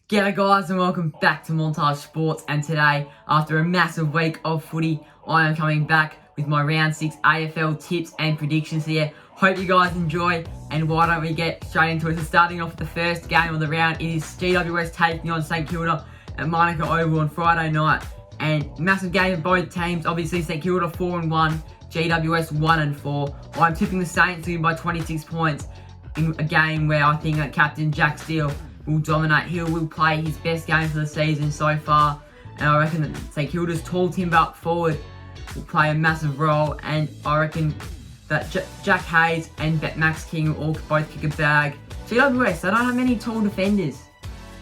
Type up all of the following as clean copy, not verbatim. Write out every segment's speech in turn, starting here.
G'day guys and welcome back to Montage Sports, and today, after a massive week of footy, I am coming back with my round 6 AFL tips and predictions here. Hope you guys enjoy, and why don't we get straight into it. So starting off with the first game of the round, it is GWS taking on St Kilda at Monaco Oval on Friday night. And massive game of both teams. Obviously St Kilda 4-1, GWS 1-4. I'm tipping the Saints to win by 26 points in a game where I think that captain Jack Steele will dominate. He will play his best game for the season so far, and I reckon that St Kilda's tall timber up forward will play a massive role, and I reckon that Jack Hayes and Max King will all both kick a bag. GWS, they don't have many tall defenders.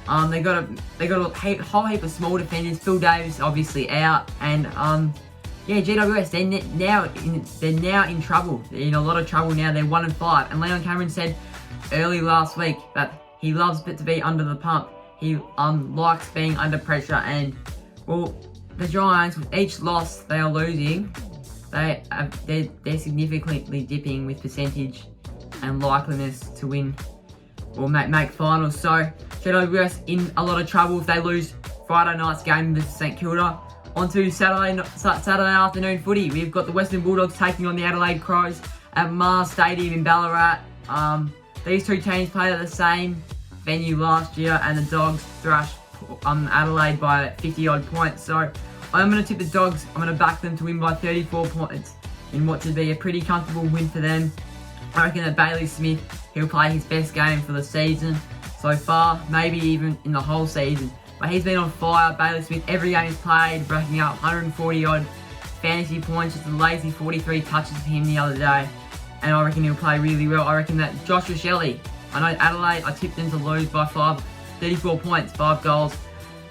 They got a whole heap of small defenders. Phil Davis obviously out, and yeah, GWS they're now in trouble. They're in a lot of trouble now. They're 1-5, and Leon Cameron said early last week that he loves to be under the pump. He likes being under pressure, and well, the Giants, with each loss they are losing, they're significantly dipping with percentage and likeliness to win or make finals. So GWS in a lot of trouble if they lose Friday night's game with St Kilda. On to Saturday afternoon footy. We've got the Western Bulldogs taking on the Adelaide Crows at Mars Stadium in Ballarat. These two teams played at the same venue last year, and the Dogs thrashed Adelaide by 50 odd points. So I'm going to tip the Dogs. I'm going to back them to win by 34 points in what should be a pretty comfortable win for them. I reckon that Bailey Smith, he'll play his best game for the season so far, maybe even in the whole season. But he's been on fire. Bailey Smith, every game he's played, racking up 140 odd fantasy points. Just a lazy 43 touches for him the other day, and I reckon he'll play really well. I reckon that Joshua Shelley, I know Adelaide, I tipped them to lose by 34 points, 5 goals.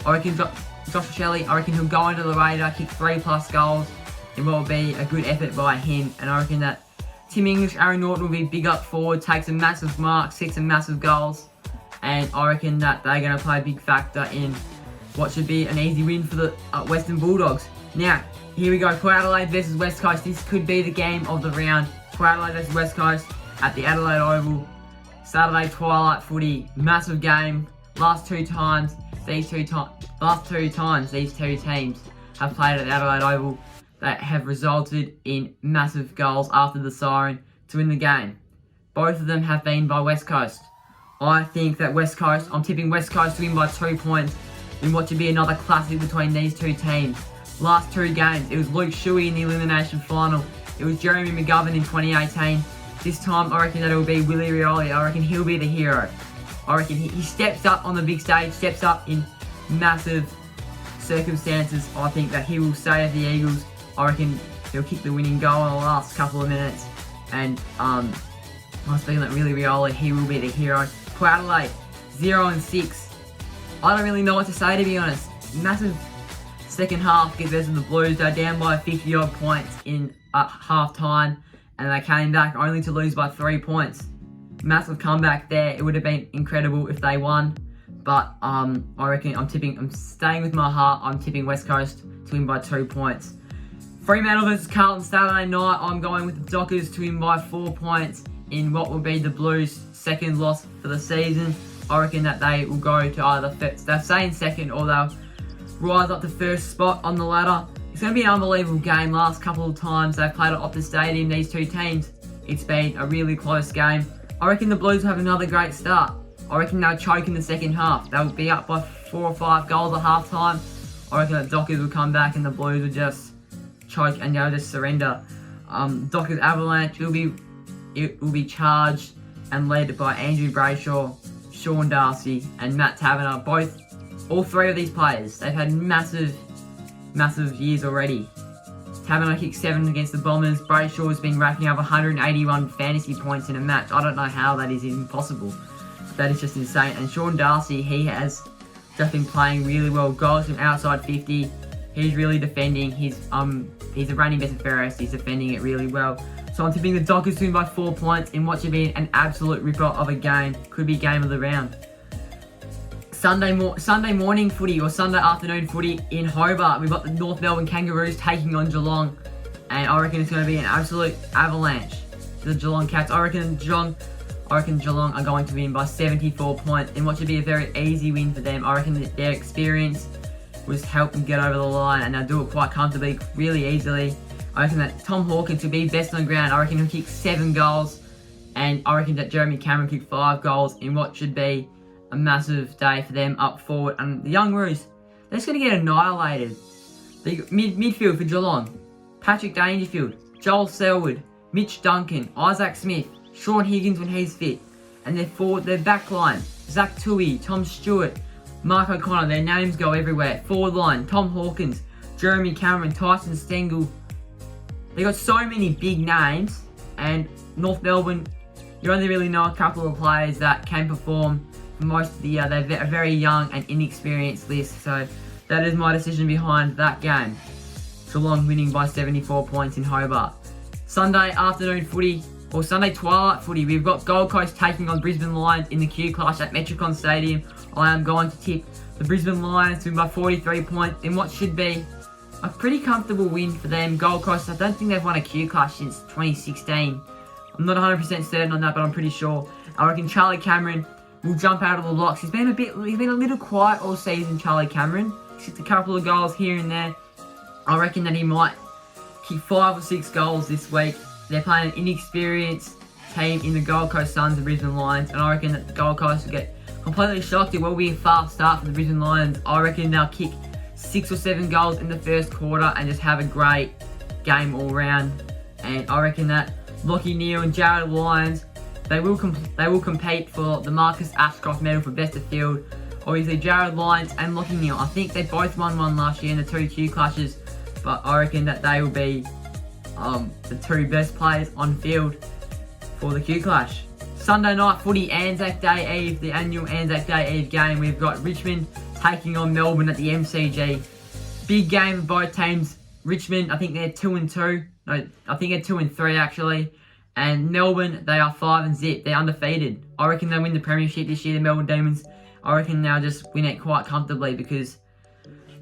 I reckon Joshua Shelley, I reckon he'll go under the radar, kick 3+ goals. It will be a good effort by him. And I reckon that Tim English, Aaron Norton will be big up forward, takes a massive mark, 6 massive goals. And I reckon that they're going to play a big factor in what should be an easy win for the Western Bulldogs. Now, here we go, Port Adelaide versus West Coast. This could be the game of the round. Port Adelaide versus West Coast at the Adelaide Oval. Saturday twilight footy, massive game. Last two times these two teams have played at the Adelaide Oval, that have resulted in massive goals after the siren to win the game. Both of them have been by West Coast. I think that West Coast, I'm tipping West Coast to win by 2 points in what should be another classic between these two teams. Last two games, it was Luke Shuey in the elimination final. It was Jeremy McGovern in 2018. This time, I reckon that it will be Willie Rioli. I reckon he'll be the hero. I reckon he steps up on the big stage, steps up in massive circumstances. I think that he will save the Eagles. I reckon he'll kick the winning goal in the last couple of minutes. And I'm speaking that Willie Rioli, he will be the hero. Port Adelaide, 0-6. I don't really know what to say, to be honest. Massive second half versus the Blues. They're down by 50 odd points in half time, and they came back only to lose by 3 points. Massive comeback there. It would have been incredible if they won, but I reckon I'm staying with my heart. I'm tipping West Coast to win by 2 points. Fremantle versus Carlton Saturday night. I'm going with the Dockers to win by 4 points in what will be the Blues' second loss for the season. I reckon that they will go to either they're staying second, or they'll rise up to first spot on the ladder. It's going to be an unbelievable game. Last couple of times they've played at Optus Stadium, these two teams, it's been a really close game. I reckon the Blues will have another great start. I reckon they'll choke in the second half. They'll be up by 4 or 5 goals at half time. I reckon that Dockers will come back and the Blues will just choke and they'll just surrender. Dockers Avalanche it will be charged and led by Andrew Brayshaw, Sean Darcy and Matt Taverner. All three of these players, they've had massive years already. Taverner kicked 7 against the Bombers. Brayshaw has been racking up 181 fantasy points in a match. I don't know how that is even possible. That is just insane. And Sean Darcy, he has just been playing really well. Goals from outside 50. He's really defending. He's a running best at Ferris. He's defending it really well. So I'm tipping the Dockers to win by 4 points in what should be an absolute ripper of a game. Could be game of the round. Sunday morning footy or Sunday afternoon footy in Hobart. We've got the North Melbourne Kangaroos taking on Geelong, and I reckon it's going to be an absolute avalanche to the Geelong Cats. I reckon I reckon Geelong are going to win by 74 points in what should be a very easy win for them. I reckon that their experience was help them get over the line, and they'll do it quite comfortably, really easily. I reckon that Tom Hawkins will be best on ground. I reckon he'll kick 7 goals, and I reckon that Jeremy Cameron kicked 5 goals in what should be a massive day for them up forward. And the young Roos, they're just going to get annihilated. The midfield for Geelong: Patrick Dangerfield, Joel Selwood, Mitch Duncan, Isaac Smith, Sean Higgins when he's fit. And their back line: Zach Tui, Tom Stewart, Mark O'Connor. Their names go everywhere. Forward line: Tom Hawkins, Jeremy Cameron, Tyson Stengel. They got so many big names, and North Melbourne, you only really know a couple of players that can perform for most of the year. They're a very young and inexperienced list, so that is my decision behind that game. Geelong winning by 74 points in Hobart. Sunday afternoon footy, or Sunday twilight footy, we've got Gold Coast taking on Brisbane Lions in the Q Clash at Metricon Stadium. I am going to tip the Brisbane Lions to win by 43 points in what should be a pretty comfortable win for them. Gold Coast, I don't think they've won a Q Clash since 2016. I'm not 100% certain on that, but I'm pretty sure. I reckon Charlie Cameron will jump out of the blocks. He's been a little quiet all season, Charlie Cameron. He's kicked a couple of goals here and there. I reckon that he might kick 5 or 6 goals this week. They're playing an inexperienced team in the Gold Coast Suns and Brisbane Lions, and I reckon that the Gold Coast will get completely shocked. It will be a fast start for the Brisbane Lions. I reckon they'll kick 6 or 7 goals in the first quarter and just have a great game all round. And I reckon that Lachie Neale and Jared Lyons, they will compete for the Marcus Ashcroft medal for best of field. Obviously, Jared Lyons and Lachie Neale, I think they both won one last year in the 2 Q Clashes, but I reckon that they will be the 2 best players on field for the Q Clash. Sunday night footy, Anzac Day Eve, the annual Anzac Day Eve game. We've got Richmond taking on Melbourne at the MCG. Big game for both teams. Richmond, I think they're 2-2. No, I think they're 2-3 actually. And Melbourne, they are 5-0. They're undefeated. I reckon they'll win the Premiership this year, the Melbourne Demons. I reckon they'll just win it quite comfortably because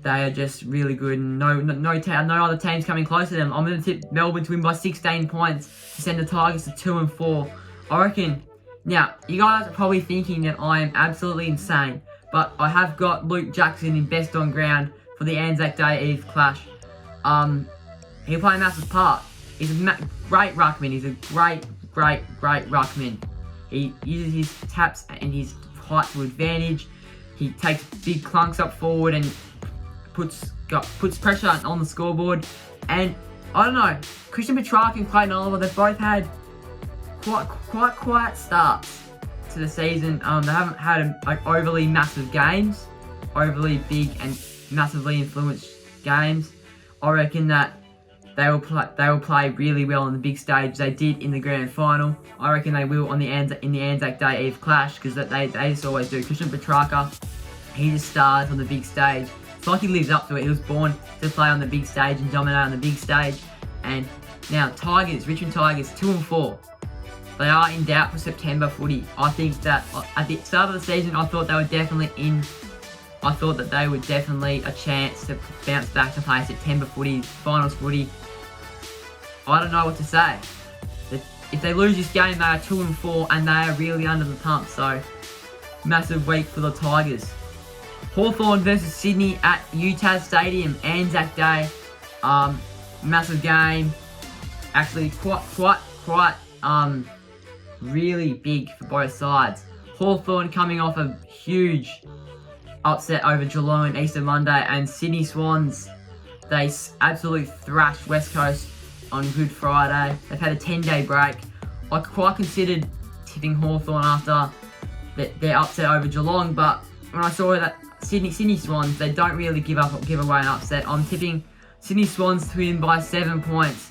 they are just really good, and no other teams coming close to them. I'm going to tip Melbourne to win by 16 points to send the Tigers to 2-4. I reckon. Now, you guys are probably thinking that I am absolutely insane, but I have got Luke Jackson in best on ground for the Anzac Day Eve clash. He'll play a massive part. He's a great ruckman. He's a great ruckman. He uses his taps and his height to advantage. He takes big clunks up forward and puts pressure on the scoreboard. And I don't know, Christian Petrarca and Clayton Oliver, they've both had quite quiet starts to the season. They haven't had overly massive games, overly big and massively influenced games. I reckon that they will play really well on the big stage. They did in the grand final. I reckon they will in the Anzac Day Eve clash, because they just always do. Christian Petrarca, he just stars on the big stage. It's like he lives up to it. He was born to play on the big stage and dominate on the big stage. And now Richmond Tigers 2-4. They are in doubt for September footy. I think that at the start of the season, I thought they were definitely in. I thought that they were definitely a chance to bounce back to play September footy, finals footy. I don't know what to say. If they lose this game, they are 2-4 and they are really under the pump. So, massive week for the Tigers. Hawthorn versus Sydney at UTAS Stadium, Anzac Day. Massive game. Actually, quite really big for both sides. Hawthorn coming off a huge upset over Geelong on Easter Monday, and Sydney Swans, they absolutely thrashed West Coast on Good Friday. They've had a 10-day break. I quite considered tipping Hawthorn after their upset over Geelong, but when I saw that Sydney Swans, they don't really give away an upset. I'm tipping Sydney Swans to win by 7 points,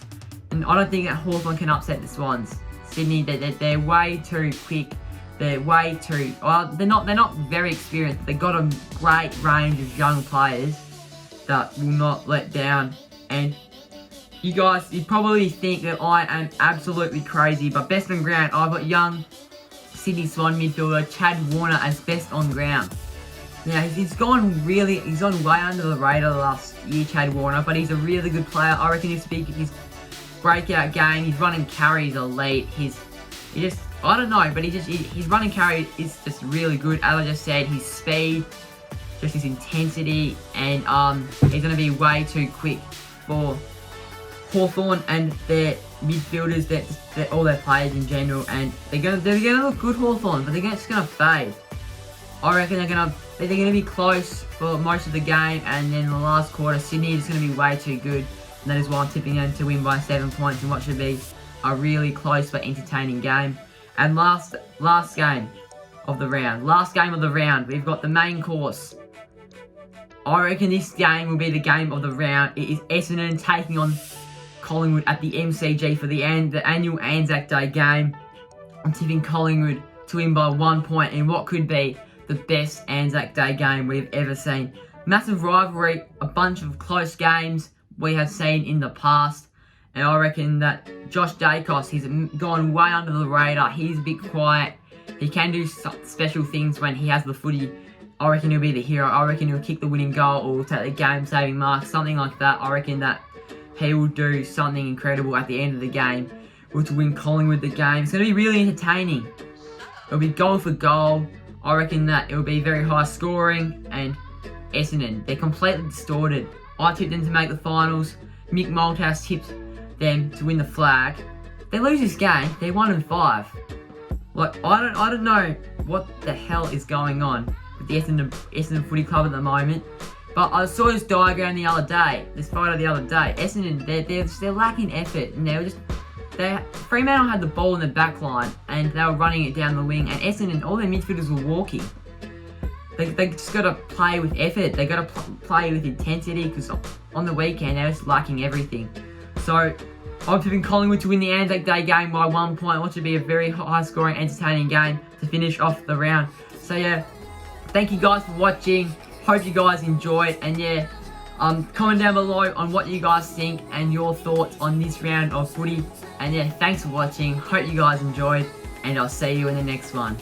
and I don't think that Hawthorn can upset the Swans. Sydney, they're way too quick. They're way too. They're not very experienced. They've got a great range of young players that will not let down. And you probably think that I am absolutely crazy, but best on ground, I've got young Sydney Swan midfielder Chad Warner as best on ground. Now he's gone way under the radar last year, Chad Warner, but he's a really good player. I reckon his breakout game, his running carries elite. I don't know, but his running carry is just really good. As I just said, his speed, just his intensity, and he's going to be way too quick for Hawthorn and their midfielders, that all their players in general, and they're gonna look good, Hawthorn, but they're just gonna fade. I reckon they're gonna be close for most of the game, and then in the last quarter, Sydney is gonna be way too good, and that is why I'm tipping them to win by 7 points in what should be a really close but entertaining game. And last game of the round, we've got the main course. I reckon this game will be the game of the round. It is Essendon taking on Collingwood at the MCG for the annual Anzac Day game. I'm tipping Collingwood to win by 1 point in what could be the best Anzac Day game we've ever seen. Massive rivalry, a bunch of close games we have seen in the past, and I reckon that Josh Dacos, he's gone way under the radar. He's a bit quiet. He can do special things when he has the footy. I reckon he'll be the hero. I reckon he'll kick the winning goal or take the game-saving mark, something like that. I reckon that he will do something incredible at the end of the game, which will win Collingwood the game. It's going to be really entertaining. It'll be goal for goal. I reckon that it will be very high scoring, and Essendon, they're completely distorted. I tipped them to make the finals. Mick Malthouse tipped them to win the flag. They lose this game, they're 1-5. Like, I don't know what the hell is going on with the Essendon Footy Club at the moment. But I saw this diagram the other day, this photo the other day. Essendon, they're lacking effort, and Fremantle had the ball in the back line, and they were running it down the wing, and Essendon, all their midfielders were walking. They just got to play with effort. They got to play with intensity, because on the weekend they're just lacking everything. So I'm tipping Collingwood to win the Anzac Day game by 1 point, which would be a very high-scoring, entertaining game to finish off the round. So yeah, thank you guys for watching. Hope you guys enjoyed, and yeah, comment down below on what you guys think and your thoughts on this round of footy. And yeah, thanks for watching. Hope you guys enjoyed, and I'll see you in the next one.